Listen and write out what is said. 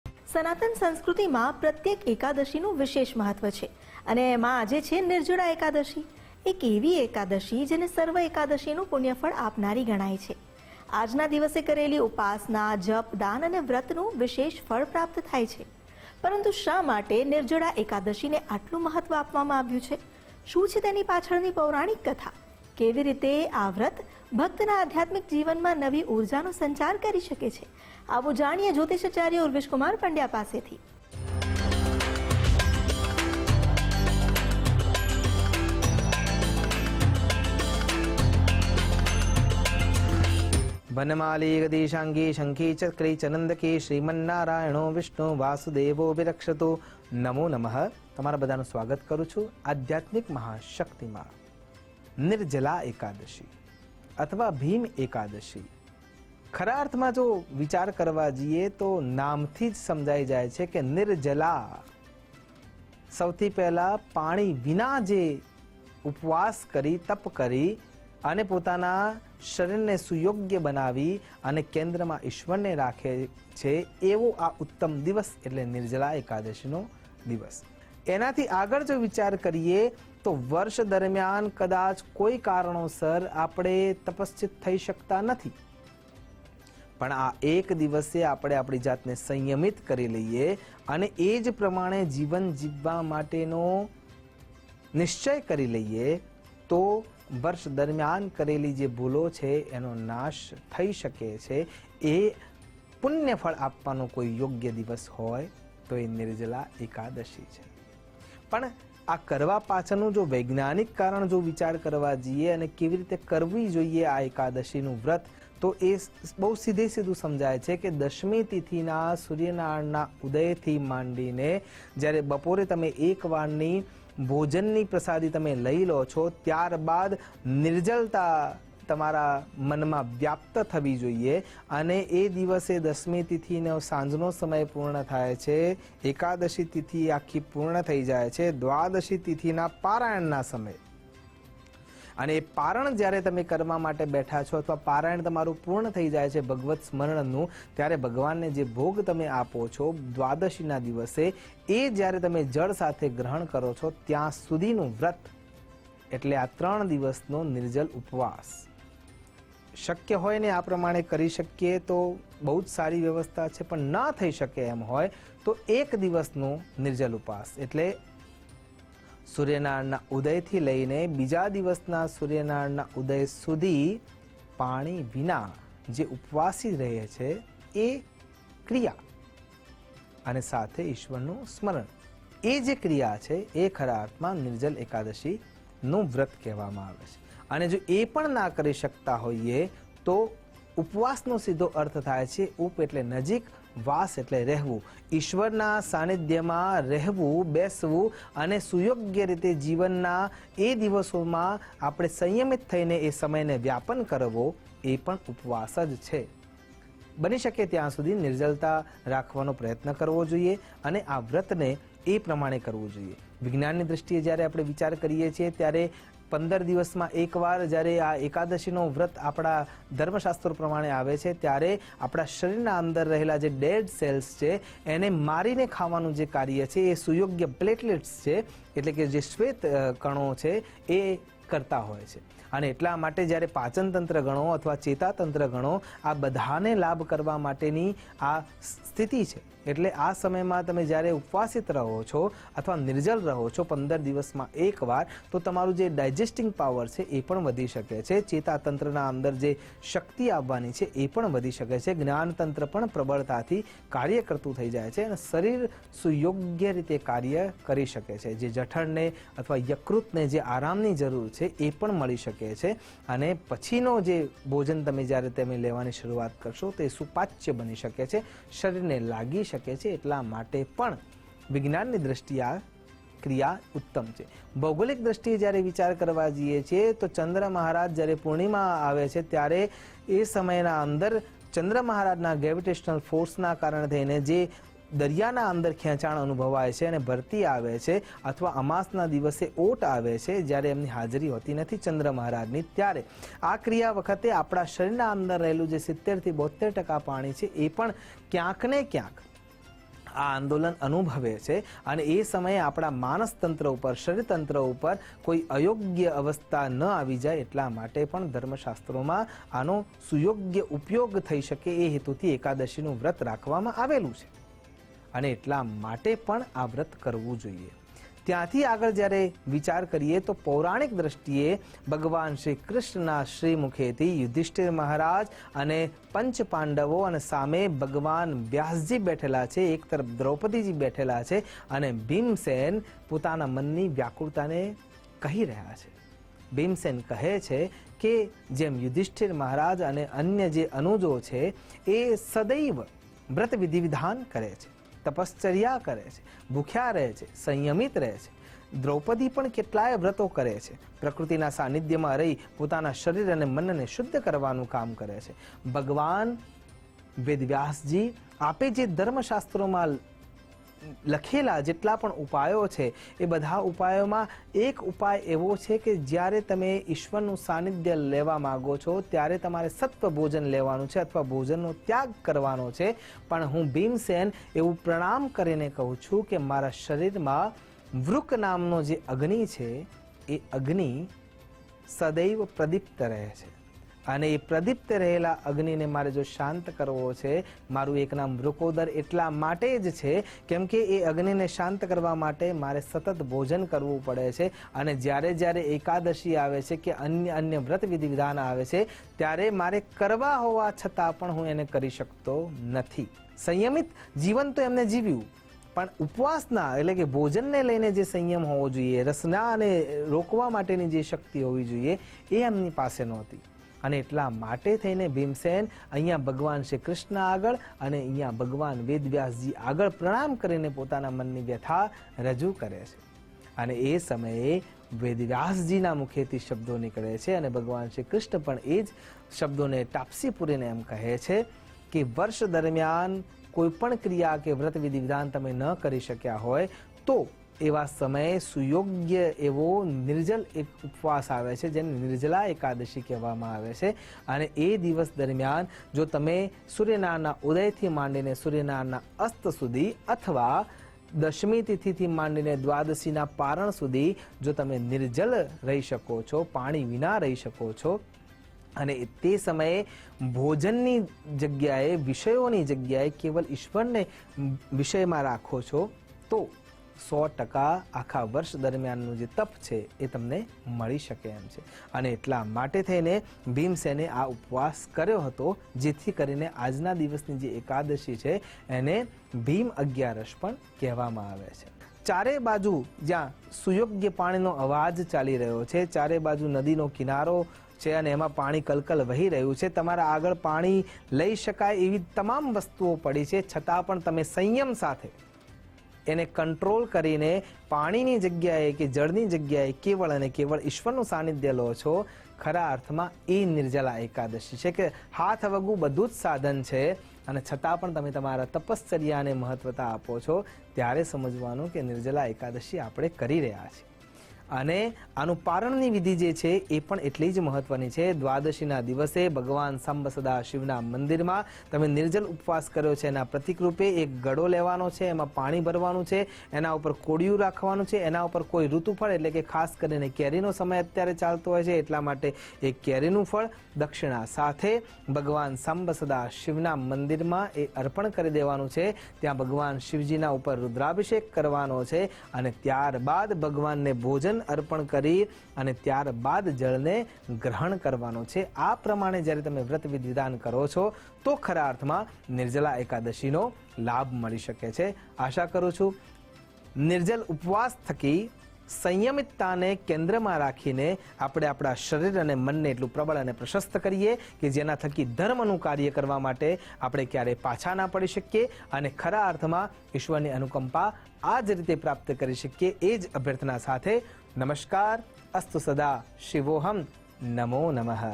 સનાતન સંસ્કૃતિમાં પ્રત્યેક એકાદશીનું વિશેષ મહત્વ છે અને એમાં આજે છે નિર્જળા એકાદશી. એક એવી એકાદશી જેને સર્વ એકાદશીનું પુણ્યફળ આપનારી ગણાય છે. આજના દિવસે કરેલી ઉપાસના, જપ, દાન અને વ્રતનું વિશેષ ફળ પ્રાપ્ત થાય છે. પરંતુ શા માટે નિર્જળા એકાદશીને આટલું મહત્વ આપવામાં આવ્યું છે? શું છે તેની પાછળની પૌરાણિક કથા? કેવી રીતે આ વ્રત ભક્તના આધ્યાત્મિક જીવનમાં નવી ઉર્જાનો સંચાર કરી શકે છે? આવું જાણીએ જ્યોતિષાચાર્ય ઉર્વેશકુમાર પંડ્યા પાસેથી. વનમાલી ગદીશાંગી શંખી ચક્રી ચનંદકી શ્રીમન્નારાયણો વિષ્ણુ વાસુદેવો વિરક્ષતો. નમો નમઃ. તમારા બધાનું સ્વાગત કરું છું આધ્યાત્મિક મહાશક્તિમાં. નિર્જલા એકાદશી અથવા ભીમ એકાદશી, ખરા અર્થમાં જો વિચાર કરવા જઈએ તો નામથી જ સમજાઈ જાય છે કે નિર્જલા, સૌથી પહેલા પાણી વિના જે ઉપવાસ કરી, તપ કરી અને પોતાના શરીરને સુયોગ્ય બનાવી અને કેન્દ્રમાં ઈશ્વરને રાખે છે, એવો આ ઉત્તમ દિવસ એટલે નિર્જલા એકાદશીનો દિવસ. એનાથી આગળ જો વિચાર કરીએ તો વર્ષ દરમિયાન કદાચ કોઈ કારણોસર આપણે તપસ્વિત થઈ શકતા નથી, પણ આ એક દિવસે આપણે આપણી જાતને સંયમિત કરી લઈએ અને એ જ પ્રમાણે જીવન જીવવા માટેનો નિશ્ચય કરી લઈએ તો વર્ષ દરમિયાન કરેલી જે ભૂલો છે એનો નાશ થઈ શકે છે. એ પુણ્ય ફળ આપવાનો કોઈ યોગ્ય દિવસ હોય તો એ નિર્જલા એકાદશી છે. પણ આ કરવા પાછળનું જો વૈજ્ઞાનિક કારણ જો વિચાર કરવા જઈએ અને કેવી રીતે કરવી જોઈએ આ એકાદશીનું વ્રત, તો એ બહુ સીધું સમજાય છે કે દશમી તિથિના સૂર્યનારાયણના ઉદયથી માંડીને જ્યારે બપોરે તમે એક વારની ભોજનની પ્રસાદી તમે લઈ લો છો, ત્યારબાદ નિર્જલતા તમારા મનમાં વ્યાપ્ત થવી જોઈએ અને એ દિવસે દશમી તિથિનો સાંજનો સમય પૂર્ણ થાય છે, એકાદશી તિથિ આખી પૂર્ણ થઈ જાય છે, દ્વાદશી તિથિના પારાયણના સમય. અને એ પારણ જ્યારે તમે કરવા માટે બેઠા છો અથવા પારાયણ તમારું પૂર્ણ થઈ જાય છે ભગવત સ્મરણનું, ત્યારે ભગવાનને જે ભોગ તમે આપો છો દ્વાદશીના દિવસે, એ જ્યારે તમે જળ સાથે ગ્રહણ કરો છો ત્યાં સુધીનું વ્રત એટલે આ 3 દિવસનો નિર્જલ ઉપવાસ. શક્ય હોય ને આ પ્રમાણે કરી શકીએ તો બહુ જ સારી વ્યવસ્થા છે, પણ ન થઈ શકે એમ હોય તો 1 દિવસનો નિર્જલ ઉપવાસ એટલે સૂર્યનારાયણના ઉદયથી લઈને બીજા દિવસના સૂર્યનારાયણના ઉદય સુધી પાણી વિના જે ઉપવાસી રહે છે એ ક્રિયા અને સાથે ઈશ્વરનું સ્મરણ, એ જે ક્રિયા છે એ ખરા અર્થમાં નિર્જલ એકાદશીનું વ્રત કહેવામાં આવે છે. અને જો એ પણ ના કરી શકતા હોઈએ તો ઉપવાસનો સીધો અર્થ થાય છે ઉપ એટલે નજીક, વાસ એટલે રહેવું, ઈશ્વરના સાનિધ્યમાં રહેવું, બેસવું અને સુયોગ્ય રીતે જીવનના એ દિવસોમાં આપણે સંયમિત થઈને એ સમયને વ્યાપન કરવો, એ પણ ઉપવાસ જ છે. બની શકે ત્યાં સુધી નિર્જલતા રાખવાનો પ્રયત્ન કરવો જોઈએ અને આ વ્રતને એ પ્રમાણે કરવું જોઈએ. વિજ્ઞાનની દ્રષ્ટિએ જ્યારે આપણે વિચાર કરીએ છીએ ત્યારે 15 દિવસમાં એકવાર જ્યારે આ એકાદશીનો વ્રત આપણા ધર્મશાસ્ત્રો પ્રમાણે આવે છે, ત્યારે આપણા શરીરના અંદર રહેલા જે ડેડ સેલ્સ છે એને મારીને ખાવાનું જે કાર્ય છે એ સુયોગ્ય પ્લેટલેટ્સ છે એટલે કે જે શ્વેત કણો છે એ કરતા હોય છે. અને એટલા માટે જ્યારે પાચન તંત્ર ગણો અથવા ચેતાતંત્ર ગણો, આ બધાને લાભ કરવા માટેની આ સ્થિતિ છે. એટલે આ સમયમાં તમે જ્યારે ઉપવાસિત રહો છો અથવા નિર્જલ રહો છો 15 દિવસમાં એકવાર, તો તમારું જે ડાયજેસ્ટિંગ પાવર છે એ પણ વધી શકે છે, ચેતાતંત્રના અંદર જે શક્તિ આવવાની છે એ પણ વધી શકે છે, જ્ઞાનતંત્ર પણ પ્રબળતાથી કાર્ય કરતું થઈ જાય છે અને શરીર સુયોગ્ય રીતે કાર્ય કરી શકે છે. જે જઠરને અથવા યકૃતને જે આરામની જરૂર છે એ પણ મળી શકે છે અને પછીનો જે ભોજન તમે જ્યારે તમે લેવાની શરૂઆત કરશો તે સુપાચ્ય બની શકે છે, શરીરને લાગી શકે છે. એટલા માટે પણ વિજ્ઞાનની દ્રષ્ટિએ આ ક્રિયા ઉત્તમ છે. ભૌગોલિક દ્રષ્ટિએ જ્યારે વિચાર કરવા જઈએ છીએ તો ચંદ્ર મહારાજ જ્યારે પૂર્ણિમા આવે છે ત્યારે એ સમયના અંદર ચંદ્ર મહારાજના ગ્રેવિટેશનલ ફોર્સના કારણે થઈને જે દરિયાના અંદર ખેંચાણ અનુભવાય છે અને ભરતી આવે છે અથવા અમાસના દિવસે ઓટ આવે છે, જ્યારે એમની હાજરી હોતી નથી ચંદ્ર મહારાજની, ત્યારે આ ક્રિયા વખતે આપણા શરીરના અંદર રહેલું જે 70 થી 72% પાણી છે એ પણ ક્યાંક ને ક્યાંક આ આંદોલન અનુભવે છે અને એ સમયે આપણા માનસ તંત્ર ઉપર, શરીર તંત્ર ઉપર કોઈ અયોગ્ય અવસ્થા ન આવી જાય એટલા માટે પણ ધર્મશાસ્ત્રોમાં આનો સુયોગ્ય ઉપયોગ થઈ શકે એ હેતુથી એકાદશીનું વ્રત રાખવામાં આવેલું છે અને એટલા માટે પણ આ વ્રત કરવું જોઈએ. ત્યાંથી આગળ જ્યારે વિચાર કરીએ તો પૌરાણિક દ્રષ્ટિએ ભગવાન શ્રી કૃષ્ણના શ્રી મુખેથી યુધિષ્ઠિર મહારાજ અને પંચ પાંડવો અને સામે ભગવાન વ્યાસજી બેઠેલા છે, એક તરફ દ્રૌપદીજી બેઠેલા છે અને ભીમસેન પોતાના મનની વ્યાકુળતાને કહી રહ્યા છે. ભીમસેન કહે છે કે જેમ યુધિષ્ઠિર મહારાજ અને અન્ય જે અનુજો છે એ સદૈવ વ્રત વિધિ વિધાન કરે છે, તપશ્ચર્યા કરે છે, ભૂખ્યા રહે છે, સંયમિત રહે છે. દ્રૌપદી પણ કેટલાય વ્રતો કરે છે, પ્રકૃતિના સાનિધ્યમાં રહી પોતાના શરીર અને મનને શુદ્ધ કરવાનું કામ કરે છે. ભગવાન વેદવ્યાસજી આપે જે ધર્મશાસ્ત્રોમાં લખેલા જેટલા પણ ઉપાયો છે એ બધા ઉપાયોમાં એક ઉપાય એવો છે કે જ્યારે તમે ઈશ્વરનું સાનિધ્ય લેવા માંગો છો ત્યારે તમારે સત્વ ભોજન લેવાનું છે અથવા ભોજનનો ત્યાગ કરવાનો છે. પણ હું ભીમસેન એવું પ્રણામ કરીને કહું છું કે મારા શરીરમાં વૃક નામનો જે અગ્નિ છે એ અગ્નિ સદૈવ પ્રદીપ્ત રહે છે અને એ પ્રદીપ્ત રહેલા અગ્નિને મારે જો શાંત કરવો છે, મારું એક નામ વૃકોદર એટલા માટે જ છે કેમ કે એ અગ્નિને શાંત કરવા માટે મારે સતત ભોજન કરવું પડે છે અને જ્યારે જ્યારે એકાદશી આવે છે કે અન્ય વ્રત વિધિ વિધાન આવે છે ત્યારે મારે કરવા હોવા છતાં પણ હું એને કરી શકતો નથી. સંયમિત જીવન તો એમને જીવ્યું પણ ઉપવાસના એટલે કે ભોજનને લઈને જે સંયમ હોવો જોઈએ, રસના અને રોકવા માટેની જે શક્તિ હોવી જોઈએ એ એમની પાસે નહોતી અને એટલા માટે થઈને ભીમસેન અહીંયા ભગવાન શ્રી કૃષ્ણ આગળ અને અહીંયા ભગવાન વેદવ્યાસજી આગળ પ્રણામ કરીને પોતાના મનની વ્યથા રજૂ કરે છે અને એ સમયે વેદવ્યાસજીના મુખેથી શબ્દો નીકળે છે અને ભગવાન શ્રી કૃષ્ણ પણ એ જ શબ્દોને ટાપસી પૂરીને એમ કહે છે કે વર્ષ દરમિયાન કોઈ પણ ક્રિયા કે વ્રત વિધિ વિધાન તમે ન કરી શક્યા હોય તો એવા સમયે સુયોગ્ય એવો નિર્જલ એક ઉપવાસ આવે છે જેને નિર્જલા એકાદશી કહેવામાં આવે છે અને એ દિવસ દરમિયાન જો તમે સૂર્યનારાયણના ઉદયથી માંડીને સૂર્યનારાયણના અસ્ત સુધી અથવા દશમી તિથિથી માંડીને દ્વાદશીના પારણ સુધી જો તમે નિર્જલ રહી શકો છો, પાણી વિના રહી શકો છો અને તે સમયે ભોજનની જગ્યાએ, વિષયોની જગ્યાએ કેવલ ઈશ્વરને વિષયમાં રાખો છો તો 100% આખા વર્ષ દરમિયાનનું જે તપ છે એ તમને મળી શકે એમ છે અને એટલા માટે થઈને ભીમસેને આ ઉપવાસ કર્યો હતો જેથી કરીને આજના દિવસની જે એકાદશી છે એને ભીમ અગિયારસ પણ કહેવામાં આવે છે. ચારે બાજુ જ્યાં સુયોગ્ય પાણીનો અવાજ ચાલી રહ્યો છે, ચારે બાજુ નદીનો કિનારો છે અને એમાં પાણી કલકલ વહી રહ્યું છે, તમારા આગળ પાણી લઈ શકાય એવી તમામ વસ્તુઓ પડી છે છતાં પણ તમે સંયમ સાથે એને કંટ્રોલ કરીને પાણીની જગ્યાએ કે જળની જગ્યાએ કેવળ અને કેવળ ઈશ્વરનું સાનિધ્ય લો છો. ખરા અર્થમાં એ નિર્જલા એકાદશી છે કે હાથ વગું બધું જ સાધન છે અને છતાં પણ તમે તમારા તપશ્ચર્યાને મહત્વતા આપો છો ત્યારે સમજવાનું કે નિર્જલા એકાદશી આપણે કરી રહ્યા છીએ અને આનું પારણની વિધિ જે છે એ પણ એટલી જ મહત્વની છે. દ્વાદશીના દિવસે ભગવાન સાંબ સદા શિવના મંદિરમાં તમે નિર્જલ ઉપવાસ કર્યો છે એના પ્રતિક રૂપે એક ગળો લેવાનો છે, એમાં પાણી ભરવાનું છે, એના ઉપર કોડિયું રાખવાનું છે, એના ઉપર કોઈ ઋતુફળ એટલે કે ખાસ કરીને કેરીનો સમય અત્યારે ચાલતો હોય છે એટલા માટે એક કેરીનું ફળ દક્ષિણા સાથે ભગવાન સાંબ સદા શિવના મંદિરમાં એ અર્પણ કરી દેવાનું છે. ત્યાં ભગવાન શિવજીના ઉપર રુદ્રાભિષેક કરવાનો છે અને ત્યારબાદ ભગવાનને ભોજન અર્પણ કરી અને ત્યારબાદ જળને ગ્રહણ કરવાનો છે. આ પ્રમાણે જ્યારે તમે વ્રત વિધિદાન કરો છો તો ખરા અર્થમાં નિર્જલા એકાદશીનો લાભ મળી શકે છે. આશા કરું છું નિર્જલ ઉપવાસ થકી સંયમિતતાને કેન્દ્રમાં રાખીને આપણે આપણા શરીર અને મનને એટલું પ્રબળ અને પ્રશસ્ત કરીએ કે જેના થકી ધર્મનું કાર્ય કરવા માટે આપણે ક્યારેય પાછા ના પડી શકીએ અને ખરા અર્થમાં ઈશ્વરની અનુકંપા આ જ રીતે પ્રાપ્ત કરી શકીએ એ જ અભ્યર્થના સાથે નમસ્કાર. અસ્તુ સદા શિવોહમ. નમો નમઃ.